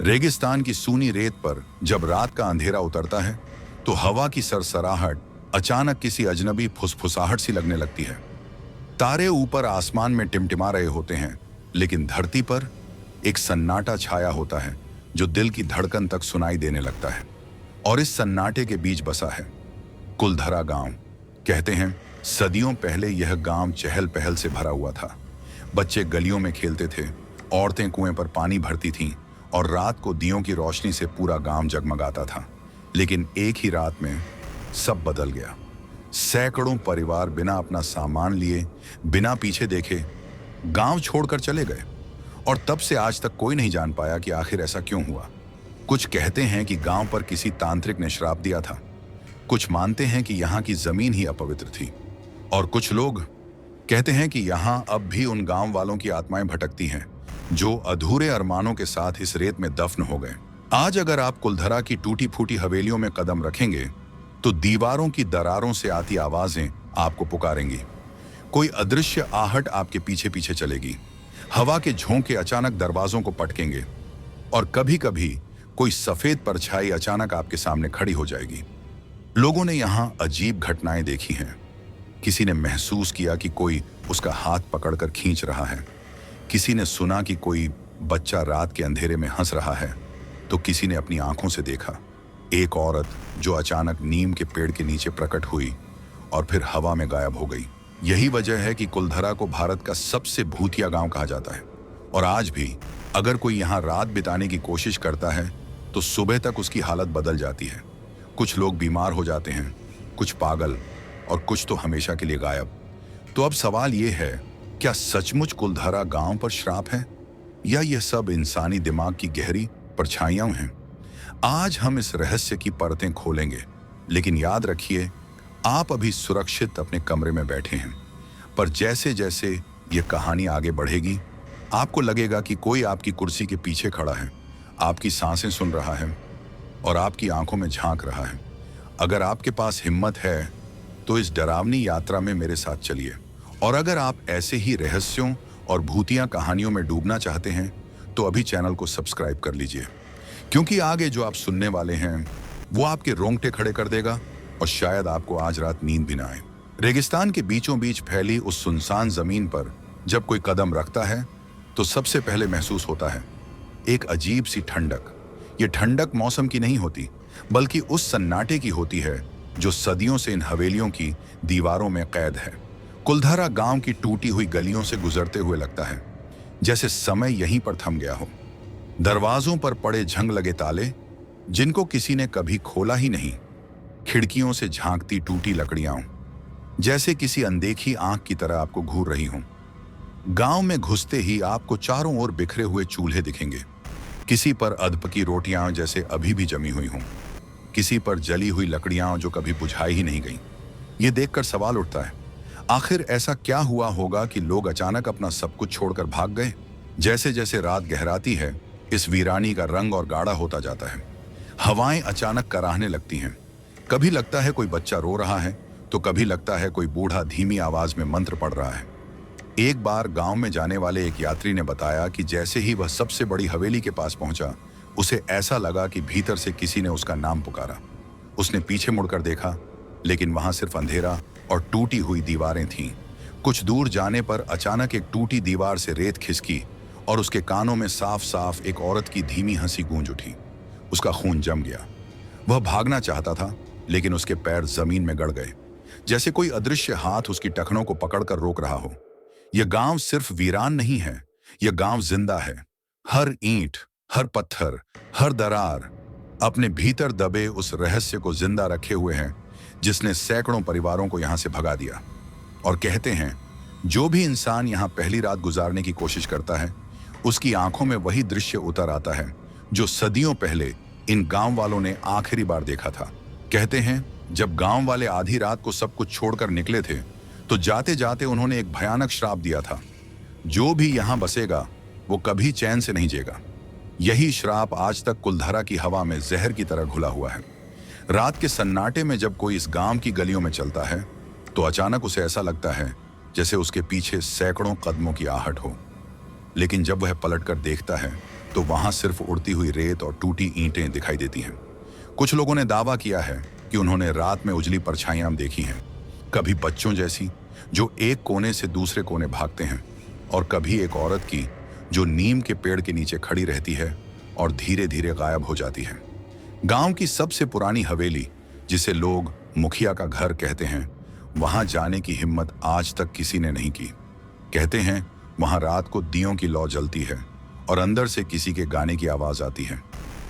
रेगिस्तान की सूनी रेत पर जब रात का अंधेरा उतरता है तो हवा की सरसराहट अचानक किसी अजनबी फुसफुसाहट सी लगने लगती है। तारे ऊपर आसमान में टिमटिमा रहे होते हैं, लेकिन धरती पर एक सन्नाटा छाया होता है जो दिल की धड़कन तक सुनाई देने लगता है। और इस सन्नाटे के बीच बसा है कुलधरा गांव। कहते हैं सदियों पहले यह गांव चहल पहल से भरा हुआ था। बच्चे गलियों में खेलते थे, औरतें कुएं पर पानी भरती थीं और रात को दियों की रोशनी से पूरा गांव जगमगाता था। लेकिन एक ही रात में सब बदल गया। सैकड़ों परिवार बिना अपना सामान लिए, बिना पीछे देखे गांव छोड़कर चले गए। और तब से आज तक कोई नहीं जान पाया कि आखिर ऐसा क्यों हुआ। कुछ कहते हैं कि गांव पर किसी तांत्रिक ने श्राप दिया था, कुछ मानते हैं कि यहाँ की जमीन ही अपवित्र थी, और कुछ लोग कहते हैं कि यहाँ अब भी उन गांव वालों की आत्माएं भटकती हैं जो अधूरे अरमानों के साथ इस रेत में दफन हो गए। आज अगर आप कुलधरा की टूटी फूटी हवेलियों में कदम रखेंगे तो दीवारों की दरारों से आती आवाजें आपको पुकारेंगी। कोई अदृश्य आहट आपके पीछे पीछे चलेगी। हवा के झोंके अचानक दरवाजों को पटकेंगे और कभी कभी कोई सफेद परछाई अचानक आपके सामने खड़ी हो जाएगी। लोगों ने यहाँ अजीब घटनाएं देखी हैं। किसी ने महसूस किया कि कोई उसका हाथ पकड़कर खींच रहा है, किसी ने सुना कि कोई बच्चा रात के अंधेरे में हंस रहा है, तो किसी ने अपनी आंखों से देखा एक औरत जो अचानक नीम के पेड़ के नीचे प्रकट हुई और फिर हवा में गायब हो गई। यही वजह है कि कुलधरा को भारत का सबसे भूतिया गांव कहा जाता है। और आज भी अगर कोई यहाँ रात बिताने की कोशिश करता है तो सुबह तक उसकी हालत बदल जाती है। कुछ लोग बीमार हो जाते हैं, कुछ पागल, और कुछ तो हमेशा के लिए गायब। तो अब सवाल ये है, क्या सचमुच कुलधरा गांव पर श्राप है या यह सब इंसानी दिमाग की गहरी परछाइयां हैं? आज हम इस रहस्य की परतें खोलेंगे। लेकिन याद रखिए, आप अभी सुरक्षित अपने कमरे में बैठे हैं, पर जैसे जैसे ये कहानी आगे बढ़ेगी आपको लगेगा कि कोई आपकी कुर्सी के पीछे खड़ा है, आपकी सांसें सुन रहा है और आपकी आंखों में झांक रहा है। अगर आपके पास हिम्मत है तो इस डरावनी यात्रा में मेरे साथ चलिए। और अगर आप ऐसे ही रहस्यों और भूतिया कहानियों में डूबना चाहते हैं तो अभी चैनल को सब्सक्राइब कर लीजिए, क्योंकि आगे जो आप सुनने वाले हैं वो आपके रोंगटे खड़े कर देगा और शायद आपको आज रात नींद भी ना आए। रेगिस्तान के बीचों बीच फैली उस सुनसान जमीन पर जब कोई कदम रखता है तो सबसे पहले महसूस होता है एक अजीब सी ठंडक। ये ठंडक मौसम की नहीं होती, बल्कि उस सन्नाटे की होती है जो सदियों से इन हवेलियों की दीवारों में कैद है। कुलधरा गांव की टूटी हुई गलियों से गुजरते हुए लगता है जैसे समय यहीं पर थम गया हो। दरवाजों पर पड़े झंग लगे ताले जिनको किसी ने कभी खोला ही नहीं, खिड़कियों से झांकती टूटी लकड़ियां जैसे किसी अनदेखी आंख की तरह आपको घूर रही हों। गांव में घुसते ही आपको चारों ओर बिखरे हुए चूल्हे दिखेंगे, किसी पर अधपकी रोटियां जैसे अभी भी जमी हुई हों, किसी पर जली हुई लकड़ियां जो कभी बुझाई ही नहीं गईं। ये देखकर सवाल उठता है, आखिर ऐसा क्या हुआ होगा कि लोग अचानक अपना सब कुछ छोड़कर भाग गए? जैसे जैसे रात गहराती है इस वीरानी का रंग और गाढ़ा होता जाता है। हवाएं अचानक कराहने लगती हैं। कभी लगता है कोई बच्चा रो रहा है तो कभी लगता है कोई बूढ़ा धीमी आवाज में मंत्र पढ़ रहा है। एक बार गांव में जाने वाले एक यात्री ने बताया कि जैसे ही वह सबसे बड़ी हवेली के पास पहुंचा उसे ऐसा लगा कि भीतर से किसी ने उसका नाम पुकारा। उसने पीछे मुड़कर देखा, लेकिन वहां सिर्फ अंधेरा और टूटी हुई दीवारें थीं। कुछ दूर जाने पर अचानक एक टूटी दीवार से रेत खिसकी और उसके कानों में साफ साफ एक औरत की धीमी हंसी गूंज उठी। उसका खून जम गया। वह भागना चाहता था, लेकिन उसके पैर जमीन में गड़ गए, जैसे कोई अदृश्य हाथ उसकी टखनों को पकड़कर रोक रहा हो। यह गांव सिर्फ वीरान नहीं है, यह गांव जिंदा है। हर ईंट, हर पत्थर, हर दरार अपने भीतर दबे उस रहस्य को जिंदा रखे हुए हैं जिसने सैकड़ों परिवारों को यहां से भगा दिया। और कहते हैं जो भी इंसान यहां पहली रात गुजारने की कोशिश करता है उसकी आंखों में वही दृश्य उतर आता है जो सदियों पहले इन गांव वालों ने आखिरी बार देखा था। कहते हैं जब गांव वाले आधी रात को सब कुछ छोड़कर निकले थे तो जाते जाते उन्होंने एक भयानक श्राप दिया था, जो भी यहां बसेगा वो कभी चैन से नहीं जिएगा। यही श्राप आज तक कुलधरा की हवा में जहर की तरह घुला हुआ है। रात के सन्नाटे में जब कोई इस गांव की गलियों में चलता है तो अचानक उसे ऐसा लगता है जैसे उसके पीछे सैकड़ों कदमों की आहट हो। लेकिन जब वह पलटकर देखता है तो वहां सिर्फ उड़ती हुई रेत और टूटी ईंटें दिखाई देती हैं। कुछ लोगों ने दावा किया है कि उन्होंने रात में उजली परछाइयां देखी हैं, कभी बच्चों जैसी जो एक कोने से दूसरे कोने भागते हैं, और कभी एक औरत की जो नीम के पेड़ के नीचे खड़ी रहती है और धीरे धीरे गायब हो जाती है। गांव की सबसे पुरानी हवेली, जिसे लोग मुखिया का घर कहते हैं, वहां जाने की हिम्मत आज तक किसी ने नहीं की। कहते हैं वहां रात को दियों की लौ जलती है और अंदर से किसी के गाने की आवाज आती है,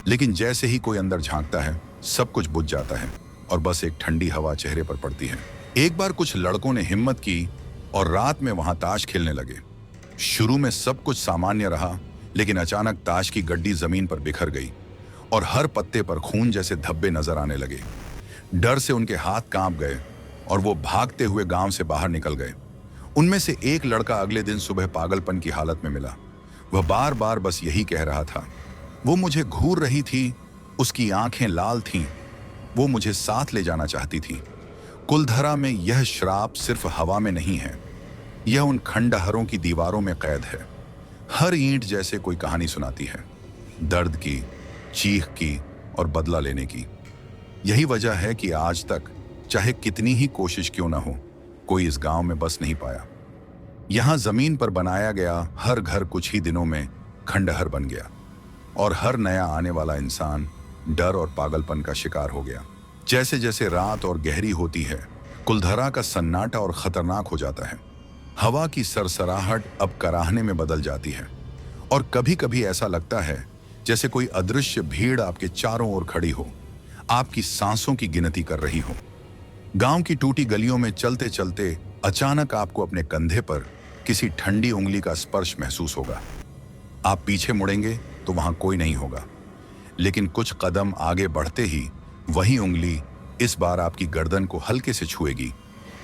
लेकिन जैसे ही कोई अंदर झांकता है सब कुछ बुझ जाता है और बस एक ठंडी हवा चेहरे पर पड़ती है। एक बार कुछ लड़कों ने हिम्मत की और रात में वहां ताश खेलने लगे। शुरू में सब कुछ सामान्य रहा, लेकिन अचानक ताश की गड्डी जमीन पर बिखर गई और हर पत्ते पर खून जैसे धब्बे नजर आने लगे। डर से उनके हाथ कांप गए और वो भागते हुए गांव से बाहर निकल गए। उनमें से एक लड़का अगले दिन सुबह पागलपन की हालत में मिला। वह बार बार बस यही कह रहा था, वो मुझे घूर रही थी, उसकी आंखें लाल थीं, वो मुझे साथ ले जाना चाहती थी। कुलधरा में यह श्राप सिर्फ हवा में नहीं है, यह उन खंडहरों की दीवारों में कैद है। हर ईंट जैसे कोई कहानी सुनाती है, दर्द की, चीख की और बदला लेने की। यही वजह है कि आज तक चाहे कितनी ही कोशिश क्यों ना हो, कोई इस गांव में बस नहीं पाया। यहां जमीन पर बनाया गया हर घर कुछ ही दिनों में खंडहर बन गया और हर नया आने वाला इंसान डर और पागलपन का शिकार हो गया। जैसे जैसे रात और गहरी होती है, कुलधरा का सन्नाटा और खतरनाक हो जाता है। हवा की सरसराहट अब कराहने में बदल जाती है और कभी कभी ऐसा लगता है जैसे कोई अदृश्य भीड़ आपके चारों ओर खड़ी हो, आपकी सांसों की गिनती कर रही हो। गांव की टूटी गलियों में चलते चलते अचानक आपको अपने कंधे पर किसी ठंडी उंगली का स्पर्श महसूस होगा। आप पीछे मुड़ेंगे तो वहां कोई नहीं होगा, लेकिन कुछ कदम आगे बढ़ते ही वही उंगली इस बार आपकी गर्दन को हल्के से छुएगी,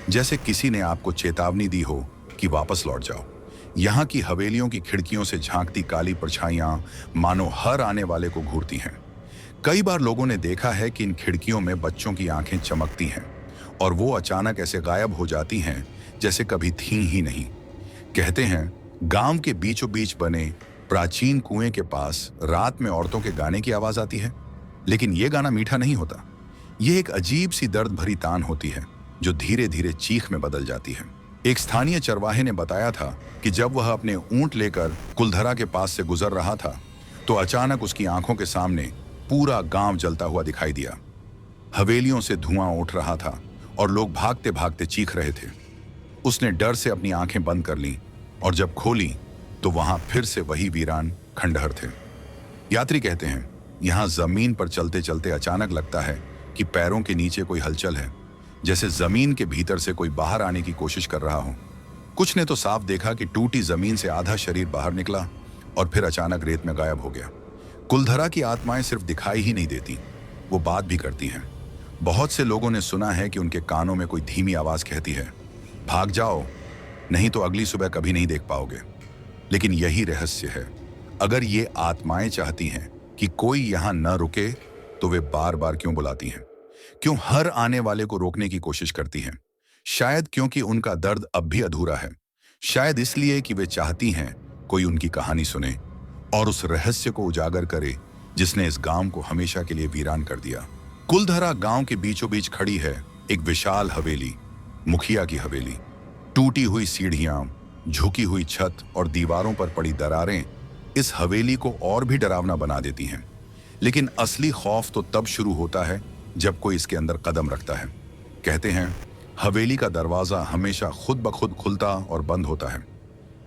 जैसे किसी ने आपको चेतावनी दी हो कि वापस लौट जाओ। यहाँ की हवेलियों की खिड़कियों से झांकती काली परछाइयां मानो हर आने वाले को घूरती हैं। कई बार लोगों ने देखा है कि इन खिड़कियों में बच्चों की आंखें चमकती हैं और वो अचानक ऐसे गायब हो जाती हैं जैसे कभी थीं ही नहीं। कहते हैं गांव के बीचों बीच बने प्राचीन कुएं के पास रात में औरतों के गाने की आवाज आती है, लेकिन ये गाना मीठा नहीं होता। ये एक अजीब सी दर्द भरी तान होती है जो धीरे धीरे चीख में बदल जाती है। एक स्थानीय चरवाहे ने बताया था कि जब वह अपने ऊंट लेकर कुलधरा के पास से गुजर रहा था तो अचानक उसकी आंखों के सामने पूरा गांव जलता हुआ दिखाई दिया। हवेलियों से धुआं उठ रहा था और लोग भागते भागते चीख रहे थे। उसने डर से अपनी आंखें बंद कर लीं और जब खोली तो वहां फिर से वही वीरान खंडहर थे। यात्री कहते हैं यहां जमीन पर चलते चलते अचानक लगता है कि पैरों के नीचे कोई हलचल है, जैसे जमीन के भीतर से कोई बाहर आने की कोशिश कर रहा हो। कुछ ने तो साफ देखा कि टूटी जमीन से आधा शरीर बाहर निकला और फिर अचानक रेत में गायब हो गया। कुलधरा की आत्माएं सिर्फ दिखाई ही नहीं देती, वो बात भी करती हैं। बहुत से लोगों ने सुना है कि उनके कानों में कोई धीमी आवाज कहती है, भाग जाओ, नहीं तो अगली सुबह कभी नहीं देख पाओगे। लेकिन यही रहस्य है, अगर ये आत्माएं चाहती हैं कि कोई यहां न रुके तो वे बार बार क्यों बुलाती हैं? क्यों हर आने वाले को रोकने की कोशिश करती हैं? शायद क्योंकि उनका दर्द अब भी अधूरा है, शायद इसलिए कि वे चाहती हैं कोई उनकी कहानी सुने और उस रहस्य को उजागर करे जिसने इस गांव को हमेशा के लिए वीरान कर दिया। कुलधरा गांव के बीचों बीच खड़ी है एक विशाल हवेली, मुखिया की हवेली। टूटी हुई सीढ़ियां, झुकी हुई छत और दीवारों पर पड़ी दरारें इस हवेली को और भी डरावना बना देती हैं। लेकिन असली खौफ तो तब शुरू होता है जब कोई इसके अंदर कदम रखता है। कहते हैं हवेली का दरवाजा हमेशा खुद ब खुद खुलता और बंद होता है।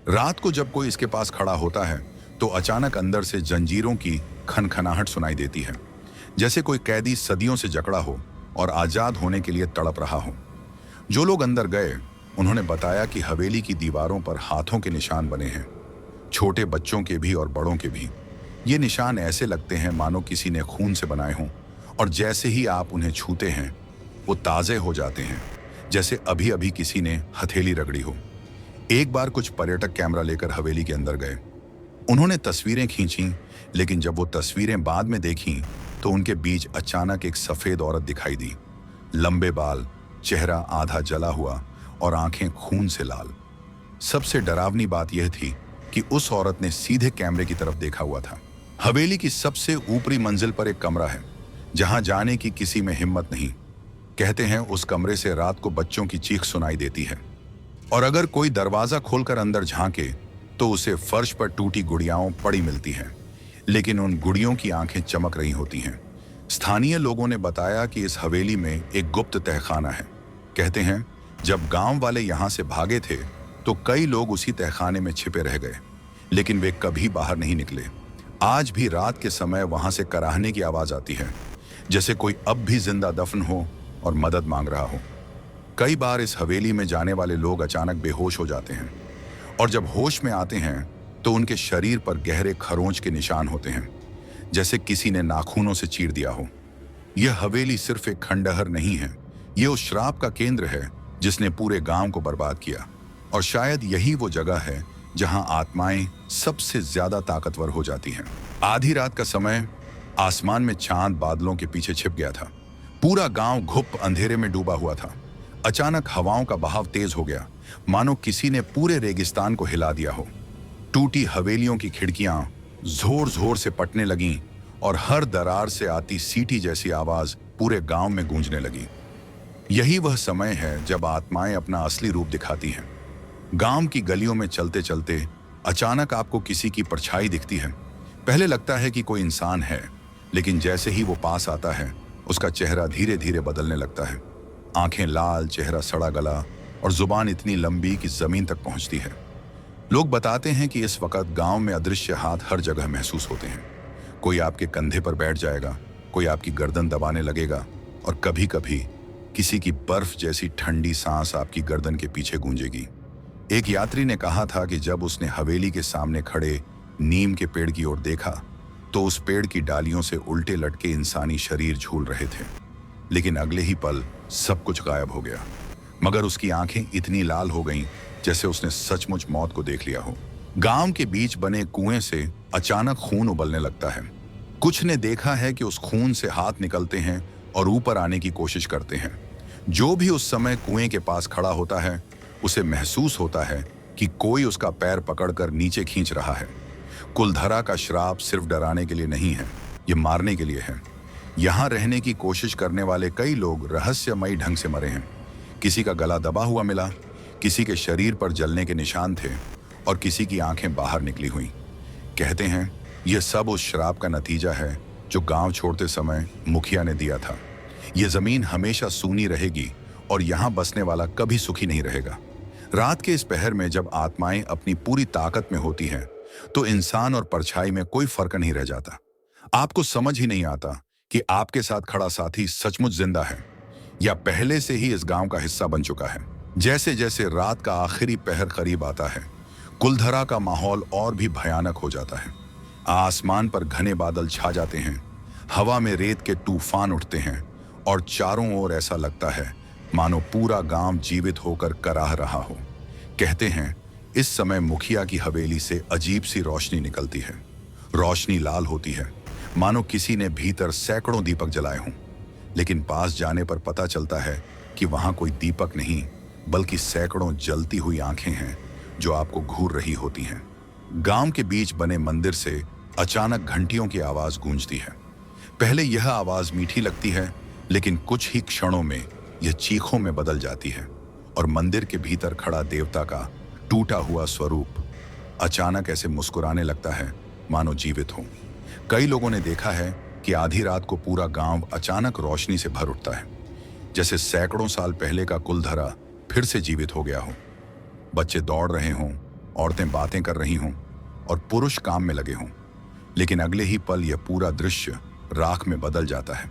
रात को जब कोई इसके पास खड़ा होता है तो अचानक अंदर से जंजीरों की खनखनाहट सुनाई देती है, जैसे कोई कैदी सदियों से जकड़ा हो और आजाद होने के लिए तड़प रहा हो। जो लोग अंदर गए उन्होंने बताया कि हवेली की दीवारों पर हाथों के निशान बने हैं, छोटे बच्चों के भी और बड़ों के भी। ये निशान ऐसे लगते हैं मानो किसी ने खून से बनाए हों, और जैसे ही आप उन्हें छूते हैं वो ताज़े हो जाते हैं, जैसे अभी अभी किसी ने हथेली रगड़ी हो। एक बार कुछ पर्यटक कैमरा लेकर हवेली के अंदर गए। उन्होंने तस्वीरें खींची, लेकिन जब वो तस्वीरें बाद में देखीं तो उनके बीच अचानक एक सफेद औरत दिखाई दी। लंबे बाल, चेहरा आधा जला हुआ और आंखें खून से लाल। सबसे डरावनी बात यह थी कि उस औरत ने सीधे कैमरे की तरफ देखा हुआ था। हवेली की सबसे ऊपरी मंजिल पर एक कमरा है जहां जाने की किसी में हिम्मत नहीं। कहते हैं उस कमरे से रात को बच्चों की चीख सुनाई देती है, और अगर कोई दरवाजा खोलकर अंदर झांके तो उसे फर्श पर टूटी गुड़ियाओं पड़ी मिलती हैं, लेकिन उन गुड़ियों की आंखें चमक रही होती हैं। स्थानीय लोगों ने बताया कि इस हवेली में एक गुप्त तहखाना है। कहते हैं जब गांव वाले यहां से भागे थे तो कई लोग उसी तहखाने में छिपे रह गए, लेकिन वे कभी बाहर नहीं निकले। आज भी रात के समय वहां से कराहने की आवाज आती है, जैसे कोई अब भी जिंदा दफन हो और मदद मांग रहा हो। कई बार इस हवेली में जाने वाले लोग अचानक बेहोश हो जाते हैं, और जब होश में आते हैं तो उनके शरीर पर गहरे खरोंच के निशान होते हैं, जैसे किसी ने नाखूनों से चीर दिया हो। यह हवेली सिर्फ एक खंडहर नहीं है, यह उस श्राप का केंद्र है जिसने पूरे गांव को बर्बाद किया। और शायद यही वो जगह है जहां आत्माएं सबसे ज्यादा ताकतवर हो जाती हैं। आधी रात का समय, आसमान में चांद बादलों के पीछे छिप गया था। पूरा गांव घुप अंधेरे में डूबा हुआ था। अचानक हवाओं का बहाव तेज हो गया, मानो किसी ने पूरे रेगिस्तान को हिला दिया हो। टूटी हवेलियों की खिड़कियां जोर जोर से पटने लगीं, और हर दरार से आती सीटी जैसी आवाज पूरे गांव में गूंजने लगी। यही वह समय है जब आत्माएं अपना असली रूप दिखाती हैं। गांव की गलियों में चलते चलते अचानक आपको किसी की परछाई दिखती है। पहले लगता है कि कोई इंसान है, लेकिन जैसे ही वो पास आता है उसका चेहरा धीरे धीरे बदलने लगता है। आंखें लाल, चेहरा सड़ा गला, और जुबान इतनी लंबी कि जमीन तक पहुंचती है। लोग बताते हैं कि इस वक्त गांव में अदृश्य हाथ हर जगह महसूस होते हैं। कोई आपके कंधे पर बैठ जाएगा, कोई आपकी गर्दन दबाने लगेगा, और कभी कभी किसी की बर्फ जैसी ठंडी सांस आपकी गर्दन के पीछे गूंजेगी। एक यात्री ने कहा था कि जब उसने हवेली के सामने खड़े नीम के पेड़ की ओर देखा तो उस पेड़ की डालियों से उल्टे लटके इंसानी शरीर झूल रहे थे, लेकिन अगले ही पल सब कुछ गायब हो गया। मगर उसकी आंखें इतनी लाल हो गईं जैसे उसने सचमुच मौत को देख लिया हो। गांव के बीच बने कुएं से अचानक खून उबलने लगता है। कुछ ने देखा है कि उस खून से हाथ निकलते हैं और ऊपर आने की कोशिश करते हैं। जो भी उस समय कुएं के पास खड़ा होता है उसे महसूस होता है कि कोई उसका पैर पकड़कर नीचे खींच रहा है। कुलधरा का श्राप सिर्फ डराने के लिए नहीं है, ये मारने के लिए है। यहाँ रहने की कोशिश करने वाले कई लोग रहस्यमयी ढंग से मरे हैं। किसी का गला दबा हुआ मिला, किसी के शरीर पर जलने के निशान थे, और किसी की आंखें बाहर निकली हुई। कहते हैं यह सब उस श्राप का नतीजा है जो गांव छोड़ते समय मुखिया ने दिया था। यह जमीन हमेशा सूनी रहेगी और यहाँ बसने वाला कभी सुखी नहीं रहेगा। रात के इस पहर में जब आत्माएं अपनी पूरी ताकत में होती हैं तो इंसान और परछाई में कोई फर्क नहीं रह जाता। आपको समझ ही नहीं आता कि आपके साथ खड़ा साथी सचमुच जिंदा है या पहले से ही इस गांव का हिस्सा बन चुका है। जैसे जैसे रात का आखिरी पहर करीब आता है, कुलधरा का माहौल और भी भयानक हो जाता है। आसमान पर घने बादल छा जाते हैं, हवा में रेत के तूफान उठते हैं, और चारों ओर ऐसा लगता है मानो पूरा गांव जीवित होकर कराह रहा हो। कहते हैं इस समय मुखिया की हवेली से अजीब सी रोशनी निकलती है। रोशनी लाल होती है, मानो किसी ने भीतर सैकड़ों दीपक जलाए हों, लेकिन पास जाने पर पता चलता है कि वहां कोई दीपक नहीं, बल्कि सैकड़ों जलती हुई आंखें हैं जो आपको घूर रही होती हैं। गांव के बीच बने मंदिर से अचानक घंटियों की आवाज गूंजती है। पहले यह आवाज मीठी लगती है, लेकिन कुछ ही क्षणों में यह चीखों में बदल जाती है, और मंदिर के भीतर खड़ा देवता का टूटा हुआ स्वरूप अचानक ऐसे मुस्कुराने लगता है मानो जीवित हो। कई लोगों ने देखा है कि आधी रात को पूरा गांव अचानक रोशनी से भर उठता है, जैसे सैकड़ों साल पहले का कुलधरा फिर से जीवित हो गया हो। बच्चे दौड़ रहे हों, औरतें बातें कर रही हों, और पुरुष काम में लगे हों, लेकिन अगले ही पल यह पूरा दृश्य राख में बदल जाता है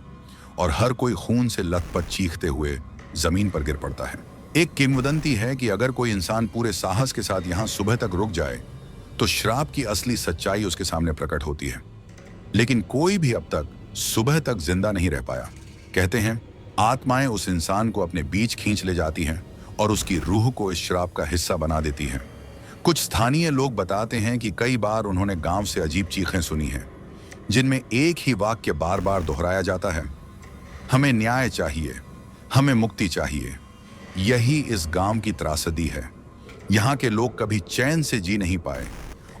और हर कोई खून से लथपथ चीखते हुए जमीन पर गिर पड़ता है। एक किंवदंती है कि अगर कोई इंसान पूरे साहस के साथ यहाँ सुबह तक रुक जाए तो श्राप की असली सच्चाई उसके सामने प्रकट होती है, लेकिन कोई भी अब तक सुबह तक जिंदा नहीं रह पाया। कहते हैं आत्माएं उस इंसान को अपने बीच खींच ले जाती हैं और उसकी रूह को इस श्राप का हिस्सा बना देती हैं। कुछ स्थानीय लोग बताते हैं कि कई बार उन्होंने गांव से अजीब चीखें सुनी हैं, जिनमें एक ही वाक्य बार बार दोहराया जाता है, हमें न्याय चाहिए, हमें मुक्ति चाहिए। यही इस गांव की त्रासदी है। यहाँ के लोग कभी चैन से जी नहीं पाए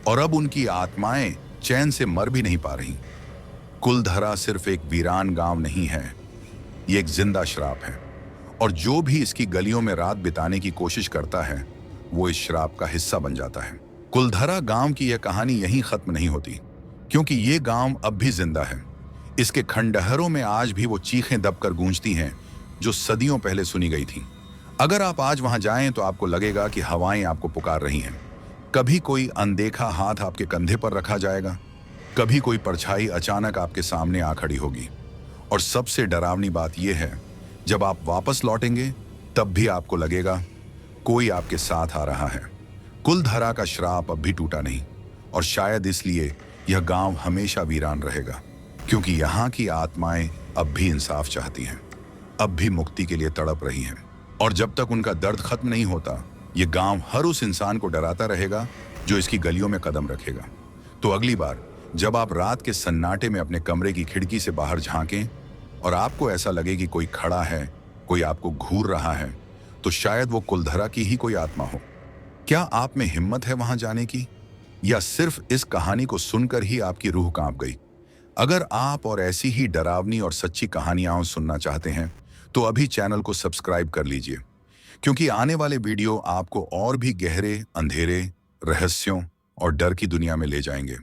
और अब उनकी आत्माएं चैन से मर भी नहीं पा रही। कुलधरा सिर्फ एक वीरान गांव नहीं है, ये एक जिंदा श्राप है, और जो भी इसकी गलियों में रात बिताने की कोशिश करता है वो इस श्राप का हिस्सा बन जाता है। कुलधरा गांव की यह कहानी यहीं खत्म नहीं होती, क्योंकि ये गांव अब भी जिंदा है। इसके खंडहरों में आज भी वो चीखें दबकर गूंजती हैं जो सदियों पहले सुनी गई थीं। अगर आप आज वहां जाएं तो आपको लगेगा कि हवाएं आपको पुकार रही हैं। कभी कोई अनदेखा हाथ आपके कंधे पर रखा जाएगा, कभी कोई परछाई अचानक आपके सामने आ खड़ी होगी, और सबसे डरावनी बात यह है, जब आप वापस लौटेंगे तब भी आपको लगेगा कोई आपके साथ आ रहा है। कुलधरा का श्राप अब भी टूटा नहीं, और शायद इसलिए यह गांव हमेशा वीरान रहेगा, क्योंकि यहाँ की आत्माएं अब भी इंसाफ चाहती हैं, अब भी मुक्ति के लिए तड़प रही हैं। और जब तक उनका दर्द खत्म नहीं होता, ये गांव हर उस इंसान को डराता रहेगा जो इसकी गलियों में कदम रखेगा। तो अगली बार जब आप रात के सन्नाटे में अपने कमरे की खिड़की से बाहर झांकें और आपको ऐसा लगे कि कोई खड़ा है, कोई आपको घूर रहा है, तो शायद वो कुलधरा की ही कोई आत्मा हो। क्या आप में हिम्मत है वहां जाने की, या सिर्फ इस कहानी को सुनकर ही आपकी रूह कांप गई? अगर आप और ऐसी ही डरावनी और सच्ची कहानियां सुनना चाहते हैं तो अभी चैनल को सब्सक्राइब कर लीजिए, क्योंकि आने वाले वीडियो आपको और भी गहरे, अंधेरे, रहस्यों और डर की दुनिया में ले जाएंगे।